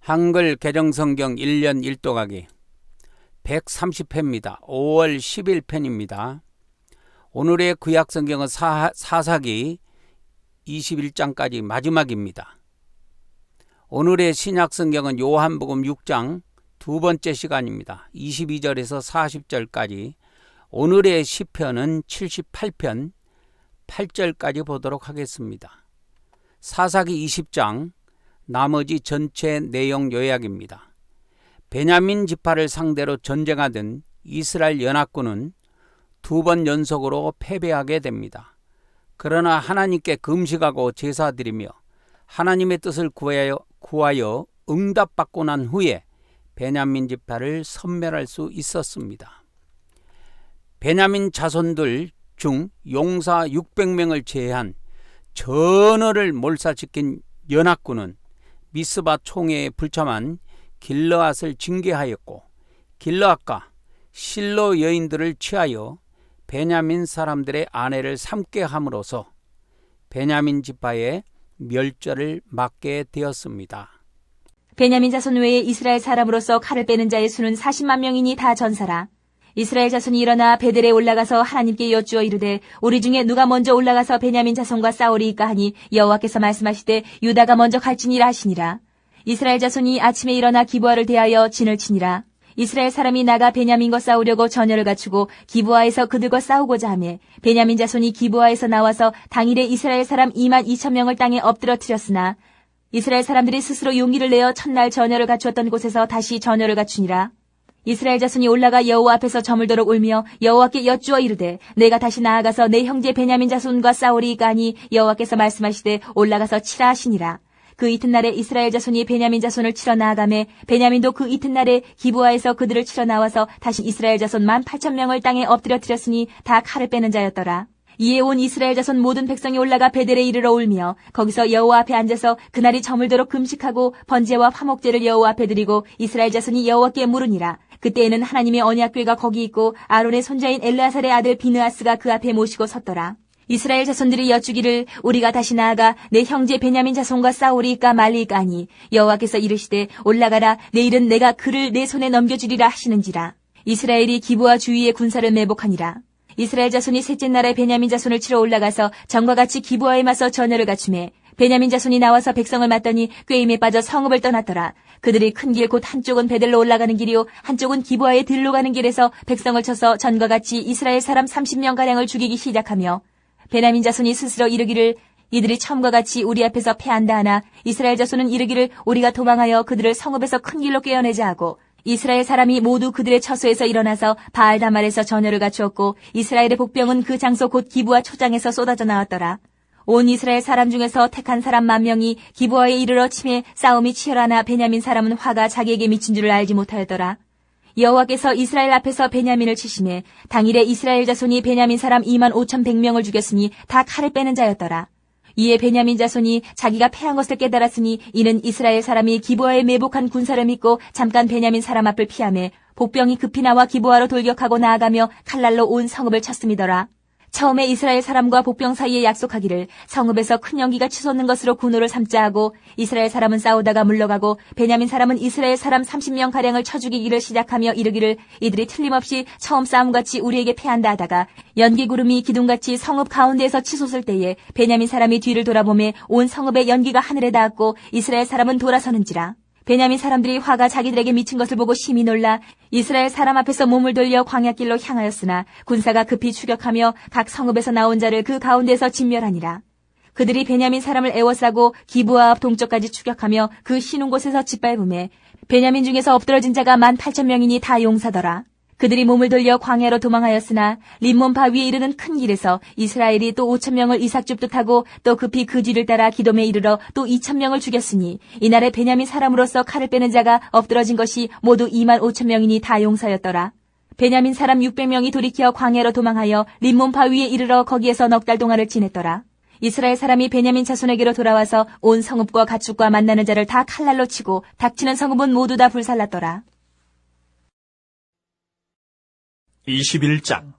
한글 개정성경 1년 1독하기 130회입니다. 5월 10일 편입니다. 오늘의 구약성경은 사사기 21장까지 마지막입니다. 오늘의 신약성경은 요한복음 6장 두 번째 시간입니다. 22절에서 40절까지. 오늘의 시편은 78편 8절까지 보도록 하겠습니다. 사사기 20장 나머지 전체 내용 요약입니다. 베냐민 지파를 상대로 전쟁하던 이스라엘 연합군은 두 번 연속으로 패배하게 됩니다. 그러나 하나님께 금식하고 제사드리며 하나님의 뜻을 구하여 응답받고 난 후에 베냐민 지파를 섬멸할 수 있었습니다. 베냐민 자손들 중 용사 600명을 제외한 전어를 몰살시킨 연합군은 미스바 총회에 불참한 길르앗을 징계하였고, 길르앗과 실로 여인들을 취하여 베냐민 사람들의 아내를 삼게 함으로써 베냐민 지파의 멸절을 막게 되었습니다. 베냐민 자손 외에 이스라엘 사람으로서 칼을 빼는 자의 수는 40만 명이니 다 전사라. 이스라엘 자손이 일어나 베델에 올라가서 하나님께 여쭈어 이르되 우리 중에 누가 먼저 올라가서 베냐민 자손과 싸우리이까 하니 여호와께서 말씀하시되 유다가 먼저 갈지니라 하시니라. 이스라엘 자손이 아침에 일어나 기브아를 대하여 진을 치니라. 이스라엘 사람이 나가 베냐민과 싸우려고 전열을 갖추고 기브아에서 그들과 싸우고자 하매 베냐민 자손이 기브아에서 나와서 당일에 이스라엘 사람 2만 2천 명을 땅에 엎드러뜨렸으나 이스라엘 사람들이 스스로 용기를 내어 첫날 전열을 갖추었던 곳에서 다시 전열을 갖추니라. 이스라엘 자손이 올라가 여호와 앞에서 저물도록 울며 여호와께 여쭈어 이르되 내가 다시 나아가서 내 형제 베냐민 자손과 싸우리이까 하니 여호와께서 말씀하시되 올라가서 치라 하시니라. 그 이튿날에 이스라엘 자손이 베냐민 자손을 치러 나아가매 베냐민도 그 이튿날에 기브아에서 그들을 치러 나와서 다시 이스라엘 자손 18,000명을 땅에 엎드려뜨렸으니 다 칼을 빼는 자였더라. 이에 온 이스라엘 자손 모든 백성이 올라가 베델에 이르러 울며 거기서 여호와 앞에 앉아서 그날이 저물도록 금식하고 번제와 화목제를 여호와 앞에 드리고 이스라엘 자손이 여호와께 물으니라. 그때에는 하나님의 언약궤가 거기 있고 아론의 손자인 엘르아살의 아들 비느하스가 그 앞에 모시고 섰더라. 이스라엘 자손들이 여쭈기를 우리가 다시 나아가 내 형제 베냐민 자손과 싸우리이까 말리이까 하니 여호와께서 이르시되 올라가라. 내일은 내가 그를 내 손에 넘겨주리라 하시는지라. 이스라엘이 기브아 주위에 군사를 매복하니라. 이스라엘 자손이 셋째 날에 베냐민 자손을 치러 올라가서 전과 같이 기브아에 맞서 전열을 갖추매 베냐민 자손이 나와서 백성을 맞더니 꾀임에 빠져 성읍을 떠났더라. 그들이 큰 길 곧 한쪽은 베델로 올라가는 길이요 한쪽은 기브아에 들로 가는 길에서 백성을 쳐서 전과 같이 이스라엘 사람 30명가량을 죽이기 시작하며 베냐민 자손이 스스로 이르기를 이들이 처음과 같이 우리 앞에서 패한다 하나 이스라엘 자손은 이르기를 우리가 도망하여 그들을 성읍에서 큰 길로 꿰어내자 하고 이스라엘 사람이 모두 그들의 처소에서 일어나서 바알다말에서 전열을 갖추었고 이스라엘의 복병은 그 장소 곧 기브아 초장에서 쏟아져 나왔더라. 온 이스라엘 사람 중에서 택한 사람 10,000명이 기브아에 이르러 치매 싸움이 치열하나 베냐민 사람은 화가 자기에게 미친 줄을 알지 못하였더라. 여호와께서 이스라엘 앞에서 베냐민을 치심에 당일에 이스라엘 자손이 베냐민 사람 25,100명을 죽였으니 다 칼을 빼는 자였더라. 이에 베냐민 자손이 자기가 패한 것을 깨달았으니 이는 이스라엘 사람이 기브아에 매복한 군사를 믿고 잠깐 베냐민 사람 앞을 피하매 복병이 급히 나와 기브아로 돌격하고 나아가며 칼날로 온 성읍을 쳤음이더라. 처음에 이스라엘 사람과 복병 사이에 약속하기를 성읍에서 큰 연기가 치솟는 것으로 군호를 삼자 하고 이스라엘 사람은 싸우다가 물러가고 베냐민 사람은 이스라엘 사람 30명가량을 쳐 죽이기를 시작하며 이르기를 이들이 틀림없이 처음 싸움같이 우리에게 패한다 하다가 연기 구름이 기둥같이 성읍 가운데에서 치솟을 때에 베냐민 사람이 뒤를 돌아보매 온 성읍의 연기가 하늘에 닿았고 이스라엘 사람은 돌아서는지라. 베냐민 사람들이 화가 자기들에게 미친 것을 보고 심히 놀라 이스라엘 사람 앞에서 몸을 돌려 광야길로 향하였으나 군사가 급히 추격하며 각 성읍에서 나온 자를 그 가운데서 진멸하니라. 그들이 베냐민 사람을 에워싸고 기브아 앞 동쪽까지 추격하며 그 쉬는 곳에서 짓밟음에 베냐민 중에서 엎드러진 자가 18,000명이니 다 용사더라. 그들이 몸을 돌려 광야로 도망하였으나 림몬 바위에 이르는 큰 길에서 이스라엘이 또 5,000명을 이삭 줍듯 하고 또 급히 그 뒤를 따라 기돔에 이르러 또 2,000명을 죽였으니 이날에 베냐민 사람으로서 칼을 빼는 자가 엎드러진 것이 모두 25,000명이니 다 용사였더라. 베냐민 사람 600명이 돌이켜 광야로 도망하여 림몬 바위에 이르러 거기에서 넉 달 동안을 지냈더라. 이스라엘 사람이 베냐민 자손에게로 돌아와서 온 성읍과 가축과 만나는 자를 다 칼날로 치고 닥치는 성읍은 모두 다 불살랐더라. 21장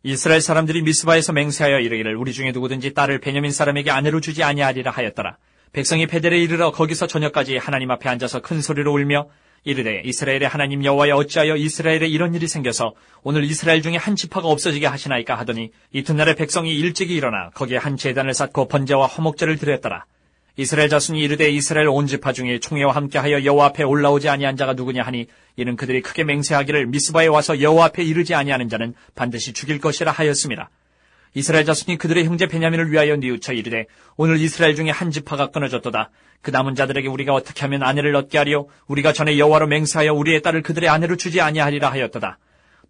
이스라엘 사람들이 미스바에서 맹세하여 이르기를 우리 중에 누구든지 딸을 베냐민 사람에게 아내로 주지 아니하리라 하였더라. 백성이 베델에 이르러 거기서 저녁까지 하나님 앞에 앉아서 큰 소리로 울며 이르되 이스라엘의 하나님 여호와여 어찌하여 이스라엘에 이런 일이 생겨서 오늘 이스라엘 중에 한 지파가 없어지게 하시나이까 하더니 이튿날에 백성이 일찍이 일어나 거기에 한 제단을 쌓고 번제와 화목제를 드렸더라. 이스라엘 자손이 이르되 이스라엘 온 지파 중에 총회와 함께하여 여호와 앞에 올라오지 아니한 자가 누구냐 하니 이는 그들이 크게 맹세하기를 미스바에 와서 여호와 앞에 이르지 아니하는 자는 반드시 죽일 것이라 하였습니다. 이스라엘 자손이 그들의 형제 베냐민을 위하여 뉘우쳐 이르되 오늘 이스라엘 중에 한 지파가 끊어졌도다. 그 남은 자들에게 우리가 어떻게 하면 아내를 얻게 하리요? 우리가 전에 여호와로 맹세하여 우리의 딸을 그들의 아내로 주지 아니하리라 하였도다.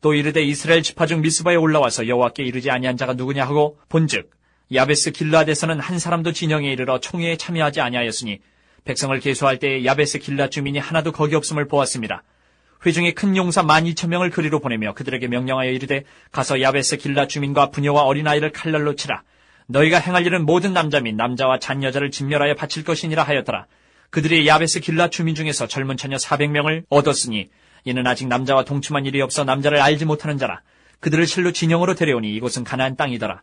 또 이르되 이스라엘 지파 중 미스바에 올라와서 여호와께 이르지 아니한 자가 누구냐 하고 본즉 야베스 길르앗에서는 한 사람도 진영에 이르러 총회에 참여하지 아니하였으니 백성을 계수할 때에 야베스 길르앗 주민이 하나도 거기 없음을 보았습니다. 회중이 큰 용사 12,000명을 그리로 보내며 그들에게 명령하여 이르되 가서 야베스 길르앗 주민과 부녀와 어린아이를 칼날로 치라. 너희가 행할 일은 모든 남자 및 남자와 잔 여자를 진멸하여 바칠 것이니라 하였더라. 그들이 야베스 길르앗 주민 중에서 젊은 처녀 400명을 얻었으니 이는 아직 남자와 동침한 일이 없어 남자를 알지 못하는 자라. 그들을 실로 진영으로 데려오니 이곳은 가나안 땅이더라.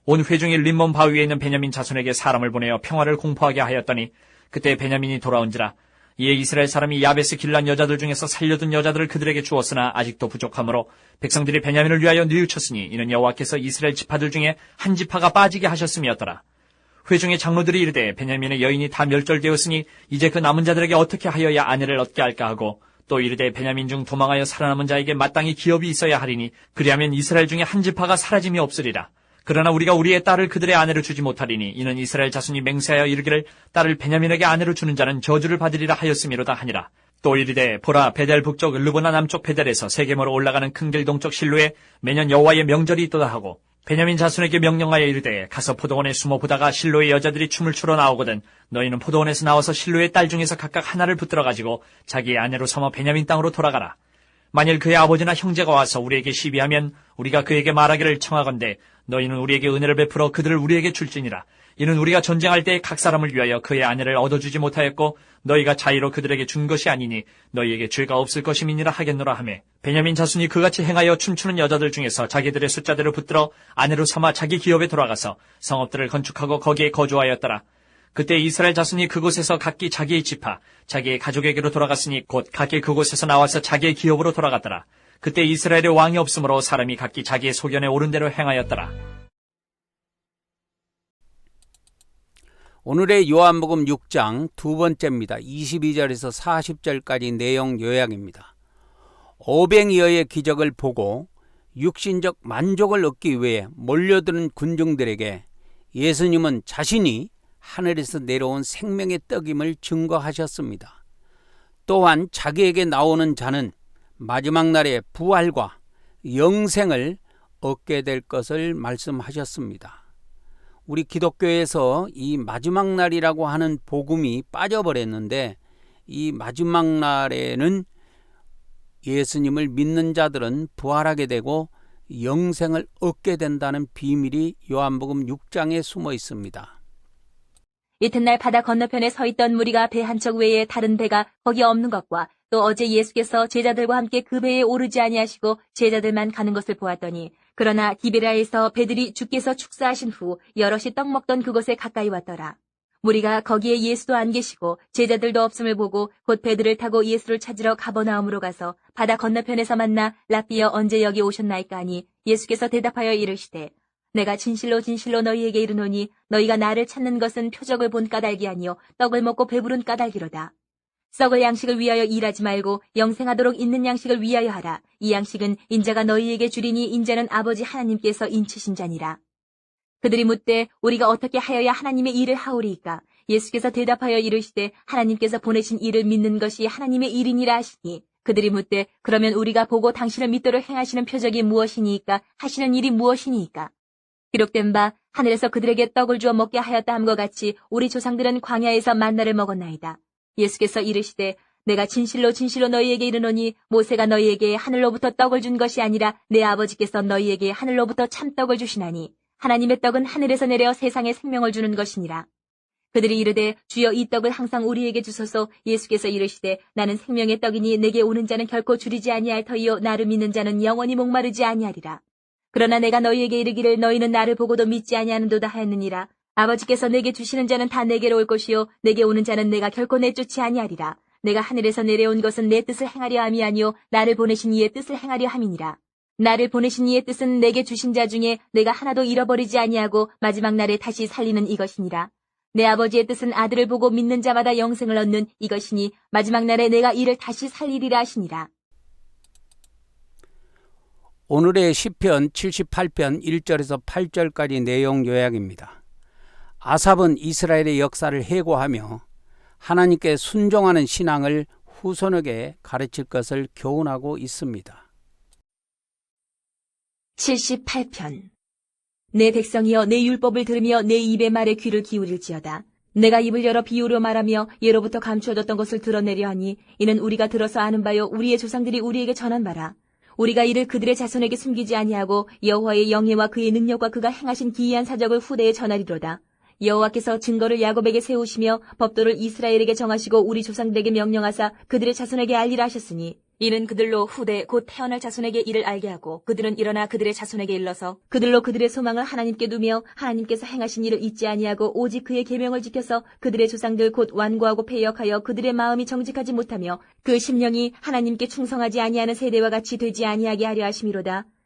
온 회중이 림몬 바위에 있는 베냐민 자손에게 사람을 보내어 평화를 공포하게 하였더니 그때 베냐민이 돌아온지라. 이에 이스라엘 사람이 야베스 길르앗 여자들 중에서 살려둔 여자들을 그들에게 주었으나 아직도 부족하므로 백성들이 베냐민을 위하여 뉘우쳤으니 이는 여호와께서 이스라엘 지파들 중에 한 지파가 빠지게 하셨음이었더라. 회중의 장로들이 이르되 베냐민의 여인이 다 멸절되었으니 이제 그 남은 자들에게 어떻게 하여야 아내를 얻게 할까 하고 또 이르되 베냐민 중 도망하여 살아남은 자에게 마땅히 기업이 있어야 하리니 그리하면 이스라엘 중에 한 지파가 사라짐이 없으리라. 그러나 우리가 우리의 딸을 그들의 아내로 주지 못하리니 이는 이스라엘 자손이 맹세하여 이르기를 딸을 베냐민에게 아내로 주는 자는 저주를 받으리라 하였음이로다 하니라. 또 이르되 보라 베델 북쪽 르보나 남쪽 베델에서 세겜으로 올라가는 큰 길 동쪽 실로에 매년 여호와의 명절이 있도다 하고 베냐민 자손에게 명령하여 이르되 가서 포도원에 숨어 보다가 실로의 여자들이 춤을 추러 나오거든 너희는 포도원에서 나와서 실로의 딸 중에서 각각 하나를 붙들어 가지고 자기의 아내로 삼아 베냐민 땅으로 돌아가라. 만일 그의 아버지나 형제가 와서 우리에게 시비하면 우리가 그에게 말하기를 청하건대 너희는 우리에게 은혜를 베풀어 그들을 우리에게 줄지니라. 이는 우리가 전쟁할 때 각 사람을 위하여 그의 아내를 얻어주지 못하였고 너희가 자의로 그들에게 준 것이 아니니 너희에게 죄가 없을 것임이니라 하겠노라 하매 베냐민 자손이 그같이 행하여 춤추는 여자들 중에서 자기들의 숫자대로 붙들어 아내로 삼아 자기 기업에 돌아가서 성읍들을 건축하고 거기에 거주하였더라. 그때 이스라엘 자손이 그곳에서 각기 자기의 지파, 자기의 가족에게로 돌아갔으니 곧 각기 그곳에서 나와서 자기의 기업으로 돌아갔더라. 그때 이스라엘의 왕이 없으므로 사람이 각기 자기의 소견에 옳은 대로 행하였더라. 오늘의 요한복음 6장 두 번째입니다. 22절에서 40절까지 내용 요약입니다. 오병이어의 기적을 보고 육신적 만족을 얻기 위해 몰려드는 군중들에게 예수님은 자신이 하늘에서 내려온 생명의 떡임을 증거하셨습니다. 또한 자기에게 나오는 자는 마지막 날에 부활과 영생을 얻게 될 것을 말씀하셨습니다. 우리 기독교에서 이 마지막 날이라고 하는 복음이 빠져버렸는데 이 마지막 날에는 예수님을 믿는 자들은 부활하게 되고 영생을 얻게 된다는 비밀이 요한복음 6장에 숨어 있습니다. 이튿날 바다 건너편에 서 있던 무리가 배 한 척 외에 다른 배가 거기 없는 것과 또 어제 예수께서 제자들과 함께 그 배에 오르지 아니하시고 제자들만 가는 것을 보았더니 그러나 기베라에서 배들이 주께서 축사하신 후 여럿이 떡 먹던 그곳에 가까이 왔더라. 무리가 거기에 예수도 안 계시고 제자들도 없음을 보고 곧 배들을 타고 예수를 찾으러 가버나움으로 가서 바다 건너편에서 만나 랍비여 언제 여기 오셨나이까 하니 예수께서 대답하여 이르시되 내가 진실로 진실로 너희에게 이르노니 너희가 나를 찾는 것은 표적을 본 까닭이 아니요 떡을 먹고 배부른 까닭이로다. 썩을 양식을 위하여 일하지 말고 영생하도록 있는 양식을 위하여 하라. 이 양식은 인자가 너희에게 주리니 인자는 아버지 하나님께서 인치신 자니라. 그들이 묻되 우리가 어떻게 하여야 하나님의 일을 하오리이까? 예수께서 대답하여 이르시되 하나님께서 보내신 일을 믿는 것이 하나님의 일이니라 하시니 그들이 묻되 그러면 우리가 보고 당신을 믿도록 행하시는 표적이 무엇이니이까? 하시는 일이 무엇이니이까? 기록된 바 하늘에서 그들에게 떡을 주어 먹게 하였다 함과 같이 우리 조상들은 광야에서 만나를 먹었나이다. 예수께서 이르시되 내가 진실로 진실로 너희에게 이르노니 모세가 너희에게 하늘로부터 떡을 준 것이 아니라 내 아버지께서 너희에게 하늘로부터 참떡을 주시나니 하나님의 떡은 하늘에서 내려 세상에 생명을 주는 것이니라. 그들이 이르되 주여 이 떡을 항상 우리에게 주소서. 예수께서 이르시되 나는 생명의 떡이니 내게 오는 자는 결코 줄이지 아니할 터이요 나를 믿는 자는 영원히 목마르지 아니하리라. 그러나 내가 너희에게 이르기를 너희는 나를 보고도 믿지 아니하는도다 하였느니라. 아버지께서 내게 주시는 자는 다 내게로 올 것이요 내게 오는 자는 내가 결코 내쫓지 아니하리라. 내가 하늘에서 내려온 것은 내 뜻을 행하려 함이 아니요 나를 보내신 이의 뜻을 행하려 함이니라. 나를 보내신 이의 뜻은 내게 주신 자 중에 내가 하나도 잃어버리지 아니하고 마지막 날에 다시 살리는 이것이니라. 내 아버지의 뜻은 아들을 보고 믿는 자마다 영생을 얻는 이것이니 마지막 날에 내가 이를 다시 살리리라 하시니라. 오늘의 시편 78편 1절에서 8절까지 내용 요약입니다. 아삽은 이스라엘의 역사를 해고하며 하나님께 순종하는 신앙을 후손에게 가르칠 것을 교훈하고 있습니다. 78편. 내 백성이여 내 율법을 들으며 내 입의 말에 귀를 기울일지어다. 내가 입을 열어 비유로 말하며 예로부터 감추어졌던 것을 드러내려 하니 이는 우리가 들어서 아는 바요 우리의 조상들이 우리에게 전한 바라. 우리가 이를 그들의 자손에게 숨기지 아니하고 여호와의 영예와 그의 능력과 그가 행하신 기이한 사적을 후대에 전하리로다. 여호와께서 증거를 야곱에게 세우시며 법도를 이스라엘에게 정하시고 우리 조상들에게 명령하사 그들의 자손에게 알리라 하셨으니 이는 그들로 후대 곧 태어날 자손에게 이를 알게 하고 그들은 일어나 그들의 자손에게 일러서 그들로 그들의 소망을 하나님께 두며 하나님께서 행하신 일을 잊지 아니하고 오직 그의 계명을 지켜서 그들의 조상들 곧 완고하고 패역하여 그들의 마음이 정직하지 못하며 그 심령이 하나님께 충성하지 아니하는 세대와 같이 되지 아니하게 하려 하심이로다.